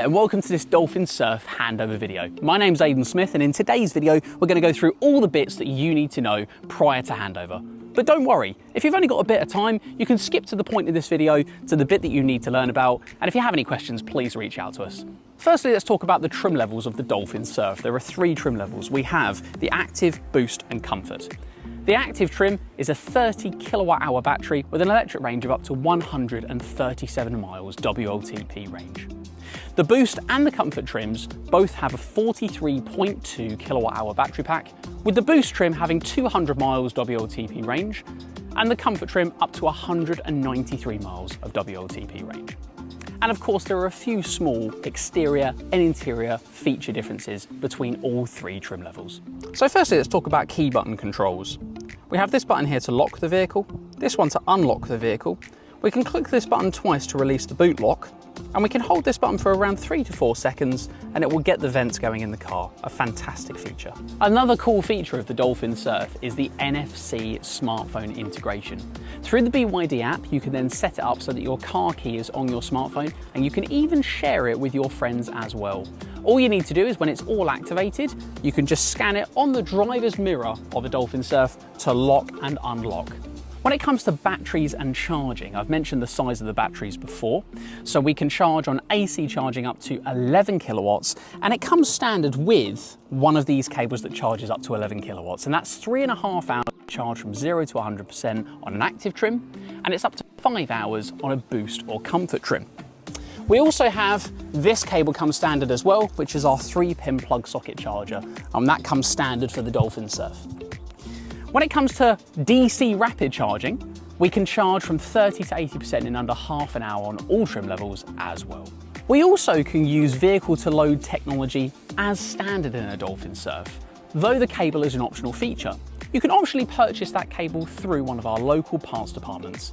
and welcome to this Dolphin Surf handover video. My name's Aidan Smith, and in today's video we're going to go through all the bits that you need to know prior to handover. But don't worry, if you've only got a bit of time, you can skip to the point of this video to the bit that you need to learn about, and if you have any questions, please reach out to us. Firstly, let's talk about the trim levels of the Dolphin Surf. There are 3 trim levels. We have the Active, Boost and Comfort. The Active trim is a 30 kilowatt hour battery with an electric range of up to 137 miles WLTP range. The Boost and the Comfort trims both have a 43.2 kilowatt hour battery pack, with the Boost trim having 200 miles WLTP range and the Comfort trim up to 193 miles of WLTP range. And of course, there are a few small exterior and interior feature differences between all 3 trim levels. So firstly, let's talk about key button controls. We have this button here to lock the vehicle, this one to unlock the vehicle. We can click this button twice to release the boot lock, and we can hold this button for around 3 to 4 seconds and it will get the vents going in the car. A fantastic feature. Another cool feature of the Dolphin Surf is the NFC smartphone integration. Through the BYD app, you can then set it up so that your car key is on your smartphone, and you can even share it with your friends as well. All you need to do is, when it's all activated, you can just scan it on the driver's mirror of a Dolphin Surf to lock and unlock. When it comes to batteries and charging, I've mentioned the size of the batteries before. So we can charge on AC charging up to 11 kilowatts, and it comes standard with one of these cables that charges up to 11 kilowatts. And that's 3.5 hours charge from 0 to 100% on an Active trim, and it's up to 5 hours on a Boost or Comfort trim. We also have this cable comes standard as well, which is our 3-pin plug socket charger, and that comes standard for the Dolphin Surf. When it comes to DC rapid charging, we can charge from 30 to 80% in under half an hour on all trim levels as well. We also can use vehicle to load technology as standard in a Dolphin Surf. Though the cable is an optional feature, you can optionally purchase that cable through one of our local parts departments.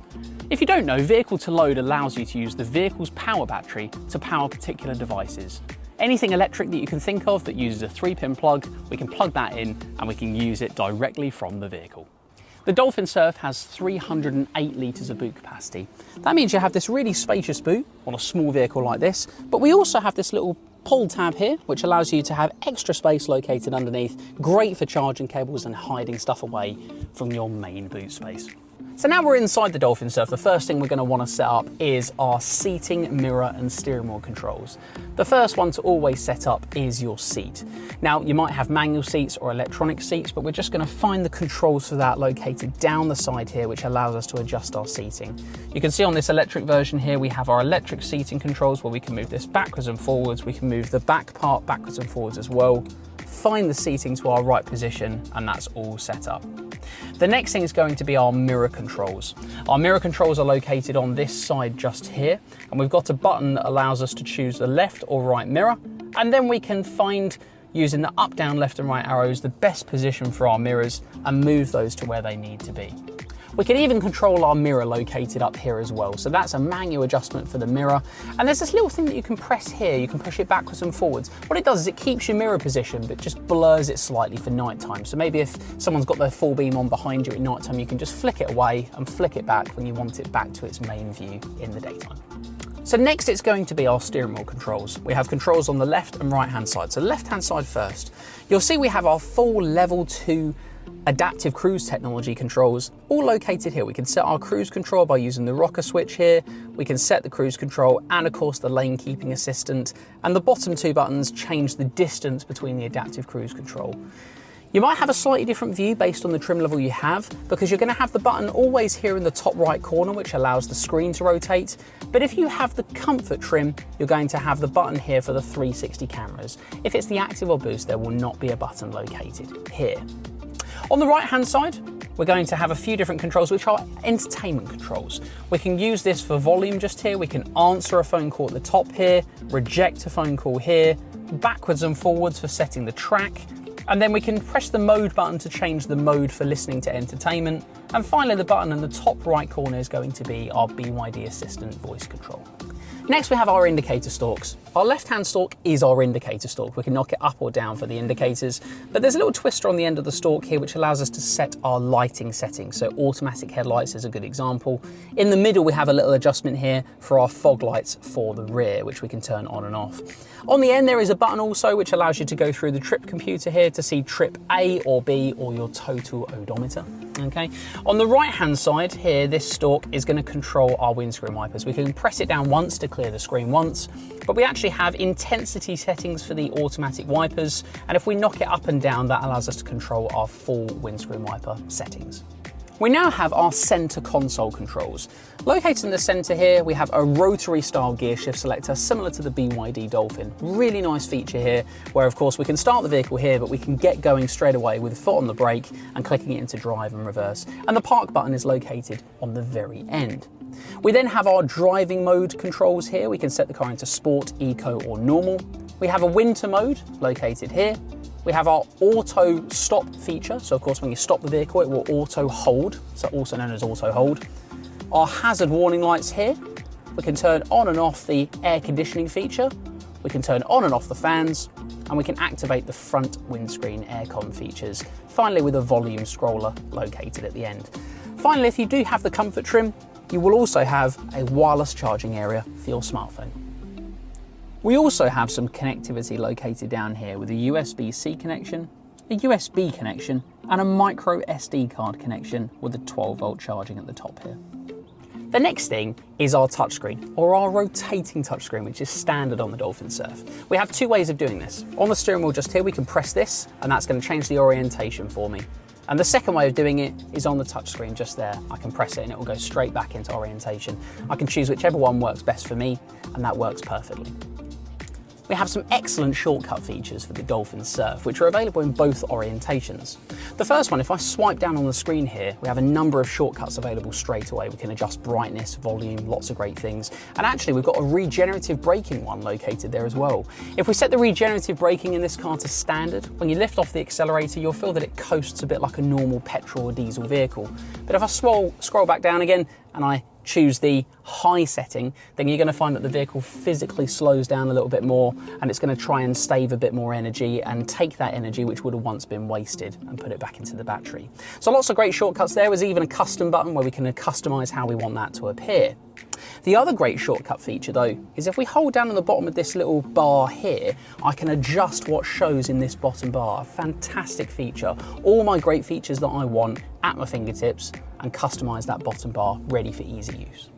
If you don't know, vehicle to load allows you to use the vehicle's power battery to power particular devices. Anything electric that you can think of that uses a 3-pin plug, we can plug that in and we can use it directly from the vehicle. The Dolphin Surf has 308 litres of boot capacity. That means you have this really spacious boot on a small vehicle like this, but we also have this little pull tab here, which allows you to have extra space located underneath, great for charging cables and hiding stuff away from your main boot space. So now we're inside the Dolphin Surf, the first thing we're going to want to set up is our seating, mirror and steering wheel controls. The first one to always set up is your seat. Now you might have manual seats or electronic seats, but we're just going to find the controls for that located down the side here, which allows us to adjust our seating. You can see on this electric version here we have our electric seating controls where we can move this backwards and forwards, we can move the back part backwards and forwards as well, find the seating to our right position, and that's all set up. The next thing is going to be our mirror controls. Our mirror controls are located on this side just here, and we've got a button that allows us to choose the left or right mirror, and then we can find, using the up, down, left and right arrows, the best position for our mirrors and move those to where they need to be. We can even control our mirror located up here as well. So that's a manual adjustment for the mirror. And there's this little thing that you can press here. You can push it backwards and forwards. What it does is it keeps your mirror position, but just blurs it slightly for nighttime. So maybe if someone's got their full beam on behind you at nighttime, you can just flick it away and flick it back when you want it back to its main view in the daytime. So next it's going to be our steering wheel controls. We have controls on the left and right hand side. So left hand side first. You'll see we have our full level 2 adaptive cruise technology controls all located here. We can set our cruise control by using the rocker switch here. We can set the cruise control and of course the lane keeping assistant, and the bottom 2 buttons change the distance between the adaptive cruise control. You might have a slightly different view based on the trim level you have, because you're going to have the button always here in the top right corner, which allows the screen to rotate. But if you have the Comfort trim, you're going to have the button here for the 360 cameras. If it's the Active or Boost, there will not be a button located here. On the right hand side, we're going to have a few different controls, which are entertainment controls. We can use this for volume just here. We can answer a phone call at the top here, reject a phone call here, backwards and forwards for setting the track. And then we can press the mode button to change the mode for listening to entertainment. And finally, the button in the top right corner is going to be our BYD Assistant voice control. Next we have our indicator stalks. Our left-hand stalk is our indicator stalk. We can knock it up or down for the indicators, but there's a little twister on the end of the stalk here which allows us to set our lighting settings. So automatic headlights is a good example. In the middle we have a little adjustment here for our fog lights for the rear, which we can turn on and off. On the end there is a button also which allows you to go through the trip computer here to see trip A or B or your total odometer. Okay. On the right hand side here, this stalk is going to control our windscreen wipers. We can press it down once to clear the screen once, but we actually have intensity settings for the automatic wipers, and if we knock it up and down, that allows us to control our full windscreen wiper settings. We now have our center console controls. Located in the center here, we have a rotary style gear shift selector similar to the BYD Dolphin. Really nice feature here, where of course we can start the vehicle here, but we can get going straight away with a foot on the brake and clicking it into drive and reverse. And the park button is located on the very end. We then have our driving mode controls here. We can set the car into sport, eco or normal. We have a winter mode located here. We have our auto stop feature. So of course, when you stop the vehicle, it will auto hold. So also known as auto hold. Our hazard warning lights here. We can turn on and off the air conditioning feature. We can turn on and off the fans, and we can activate the front windscreen aircon features. Finally, with a volume scroller located at the end. Finally, if you do have the comfort trim, you will also have a wireless charging area for your smartphone. We also have some connectivity located down here with a USB-C connection, a USB connection, and a micro SD card connection with a 12-volt charging at the top here. The next thing is our touchscreen, or our rotating touchscreen, which is standard on the Dolphin Surf. We have two ways of doing this. On the steering wheel just here, we can press this, and that's going to change the orientation for me. And the second way of doing it is on the touchscreen just there. I can press it and it will go straight back into orientation. I can choose whichever one works best for me, and that works perfectly. We have some excellent shortcut features for the Dolphin Surf, which are available in both orientations. The first one, if I swipe down on the screen here, we have a number of shortcuts available straight away. We can adjust brightness, volume, lots of great things. And actually, we've got a regenerative braking one located there as well. If we set the regenerative braking in this car to standard, when you lift off the accelerator, you'll feel that it coasts a bit like a normal petrol or diesel vehicle. But if I scroll back down again and I choose the high setting, then you're going to find that the vehicle physically slows down a little bit more, and it's going to try and save a bit more energy and take that energy which would have once been wasted and put it back into the battery. So lots of great shortcuts there. There's even a custom button where we can customize how we want that to appear. The other great shortcut feature though is if we hold down on the bottom of this little bar here, I can adjust what shows in this bottom bar. A fantastic feature. All my great features that I want at my fingertips, and customize that bottom bar ready for easy use.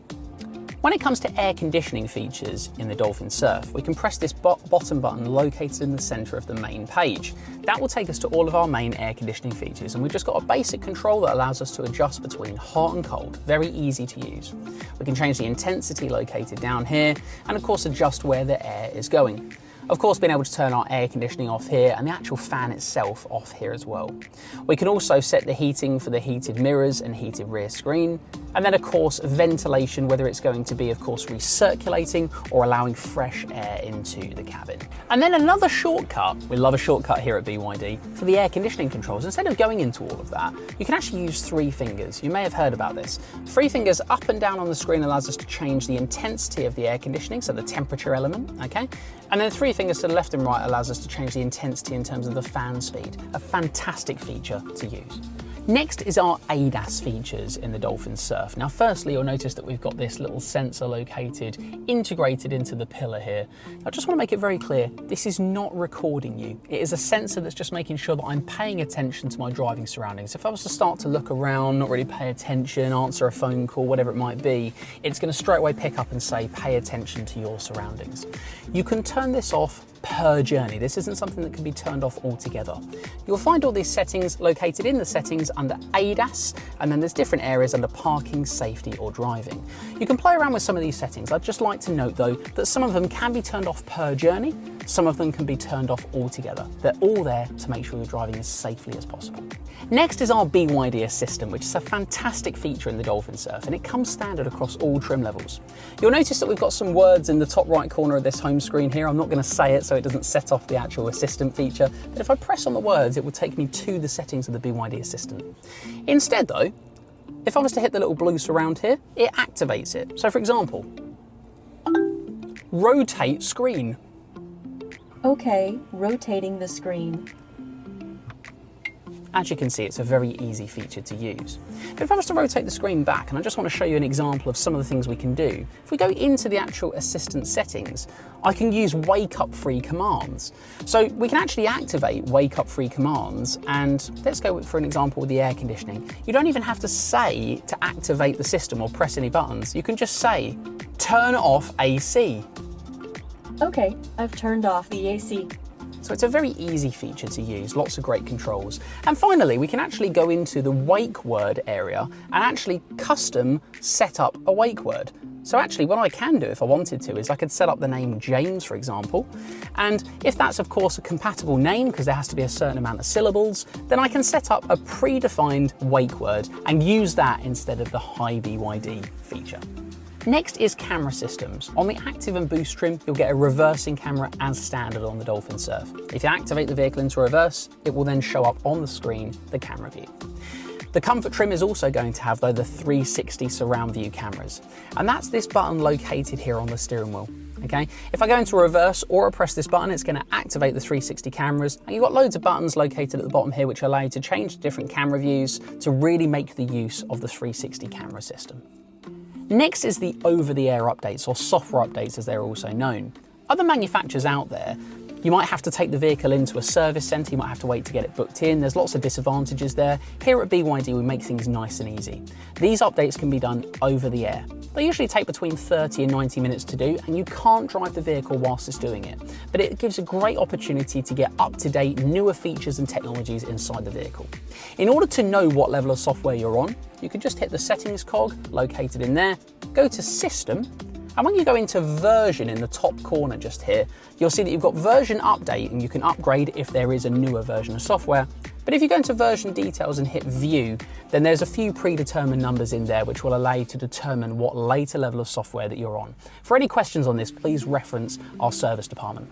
When it comes to air conditioning features in the Dolphin Surf, we can press this bottom button located in the center of the main page. That will take us to all of our main air conditioning features, and we've just got a basic control that allows us to adjust between hot and cold. Very easy to use. We can change the intensity located down here, and of course adjust where the air is going. Of course, being able to turn our air conditioning off here and the actual fan itself off here as well. We can also set the heating for the heated mirrors and heated rear screen. And then of course, ventilation, whether it's going to be of course recirculating or allowing fresh air into the cabin. And then another shortcut, we love a shortcut here at BYD, for the air conditioning controls. Instead of going into all of that, you can actually use 3 fingers. You may have heard about this. 3 fingers up and down on the screen allows us to change the intensity of the air conditioning, so the temperature element, okay? And then 3 fingers to the left and right allows us to change the intensity in terms of the fan speed. A fantastic feature to use. Next is our ADAS features in the Dolphin Surf. Now, firstly, you'll notice that we've got this little sensor located, integrated into the pillar here. I just want to make it very clear, this is not recording you. It is a sensor that's just making sure that I'm paying attention to my driving surroundings. If I was to start to look around, not really pay attention, answer a phone call, whatever it might be, it's going to straight away pick up and say, pay attention to your surroundings. You can turn this off per journey. This isn't something that can be turned off altogether. You'll find all these settings located in the settings under ADAS, and then there's different areas under parking, safety, or driving. You can play around with some of these settings. I'd just like to note though that some of them can be turned off per journey, some of them can be turned off altogether. They're all there to make sure you're driving as safely as possible. Next is our BYD Assistant, which is a fantastic feature in the Dolphin Surf, and it comes standard across all trim levels. You'll notice that we've got some words in the top right corner of this home screen here. I'm not going to say it so it doesn't set off the actual Assistant feature, but if I press on the words, it will take me to the settings of the BYD Assistant. Instead though, if I was to hit the little blue surround here, it activates it. So for example, rotate screen. Okay, rotating the screen. As you can see, it's a very easy feature to use. But if I was to rotate the screen back, and I just want to show you an example of some of the things we can do, if we go into the actual assistant settings, I can use wake up free commands. So we can actually activate wake up free commands, and let's go for an example with the air conditioning. You don't even have to say to activate the system or press any buttons. You can just say, turn off AC. Okay, I've turned off the AC. So it's a very easy feature to use, lots of great controls. And finally, we can actually go into the wake word area and actually custom set up a wake word. So actually what I can do if I wanted to is I could set up the name James, for example. And if that's of course a compatible name, because there has to be a certain amount of syllables, then I can set up a predefined wake word and use that instead of the Hi BYD feature. Next is camera systems. On the active and boost trim, you'll get a reversing camera as standard on the Dolphin Surf. If you activate the vehicle into reverse, it will then show up on the screen, the camera view. The comfort trim is also going to have, though, the 360 surround view cameras. And that's this button located here on the steering wheel. Okay, if I go into reverse or I press this button, it's going to activate the 360 cameras. And you've got loads of buttons located at the bottom here, which allow you to change different camera views to really make the use of the 360 camera system. Next is the over-the-air updates, or software updates as they're also known. Other manufacturers out there, you might have to take the vehicle into a service centre, you might have to wait to get it booked in, there's lots of disadvantages there. Here at BYD we make things nice and easy. These updates can be done over the air. They usually take between 30 and 90 minutes to do, and you can't drive the vehicle whilst it's doing it. But it gives a great opportunity to get up-to-date, newer features and technologies inside the vehicle. In order to know what level of software you're on, you can just hit the settings cog located in there, go to System, and when you go into version in the top corner just here, you'll see that you've got version update and you can upgrade if there is a newer version of software. But if you go into version details and hit view, then there's a few predetermined numbers in there which will allow you to determine what later level of software that you're on. For any questions on this, please reference our service department.